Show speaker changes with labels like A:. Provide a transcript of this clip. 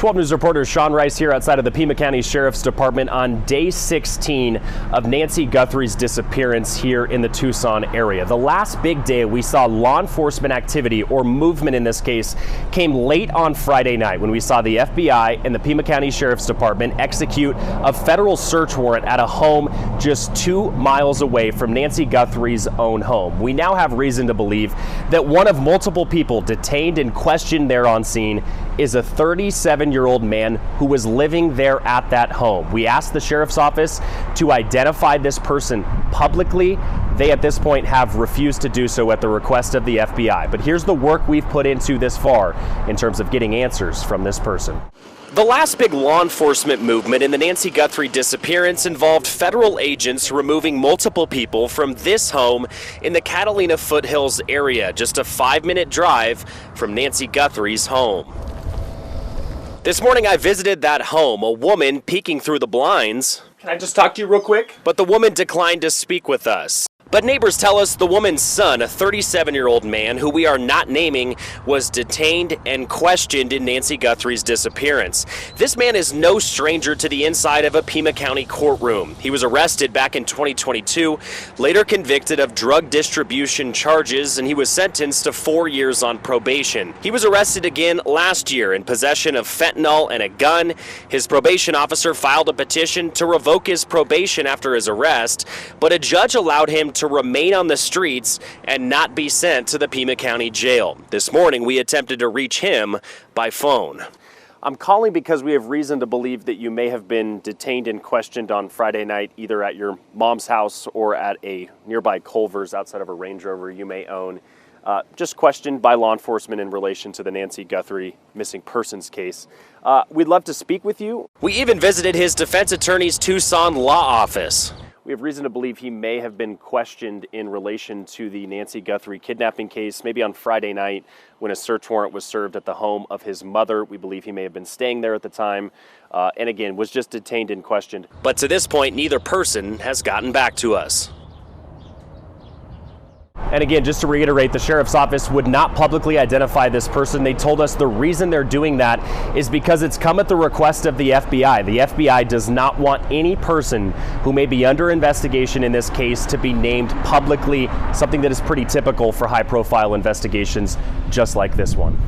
A: 12 News reporter Sean Rice here outside of the Pima County Sheriff's Department on day 16 of Nancy Guthrie's disappearance here in the Tucson area. The last big day we saw law enforcement activity, or movement in this case, came late on Friday night when we saw the FBI and the Pima County Sheriff's Department execute a federal search warrant at a home just 2 miles away from Nancy Guthrie's own home. We now have reason to believe that one of multiple people detained and questioned there on scene is a 37-year-old man who was living there at that home. We asked the sheriff's office to identify this person publicly. They at this point have refused to do so at the request of the FBI. But here's the work we've put into this far in terms of getting answers from this person. The last big law enforcement movement in the Nancy Guthrie disappearance involved federal agents removing multiple people from this home in the Catalina foothills area, just a 5-minute drive from Nancy Guthrie's home. This morning I visited that home, a woman peeking through the blinds. Can I just talk to you real quick? But the woman declined to speak with us. But neighbors tell us the woman's son, a 37-year-old man who we are not naming, was detained and questioned in Nancy Guthrie's disappearance. This man is no stranger to the inside of a Pima County courtroom. He was arrested back in 2022, later convicted of drug distribution charges, and he was sentenced to 4 years on probation. He was arrested again last year in possession of fentanyl and a gun. His probation officer filed a petition to revoke his probation after his arrest, but a judge allowed him to remain on the streets and not be sent to the Pima County Jail. This morning, we attempted to reach him by phone. I'm calling because we have reason to believe that you may have been detained and questioned on Friday night, either at your mom's house or at a nearby Culver's outside of a Range Rover you may own. Just questioned by law enforcement in relation to the Nancy Guthrie missing persons case. We'd love to speak with you. We even visited his defense attorney's Tucson law office. We have reason to believe he may have been questioned in relation to the Nancy Guthrie kidnapping case, maybe on Friday night when a search warrant was served at the home of his mother. We believe he may have been staying there at the time, and again, was just detained and questioned. But to this point, neither person has gotten back to us. And again, just to reiterate, the sheriff's office would not publicly identify this person. They told us the reason they're doing that is because it's come at the request of the FBI. The FBI does not want any person who may be under investigation in this case to be named publicly, something that is pretty typical for high-profile investigations just like this one.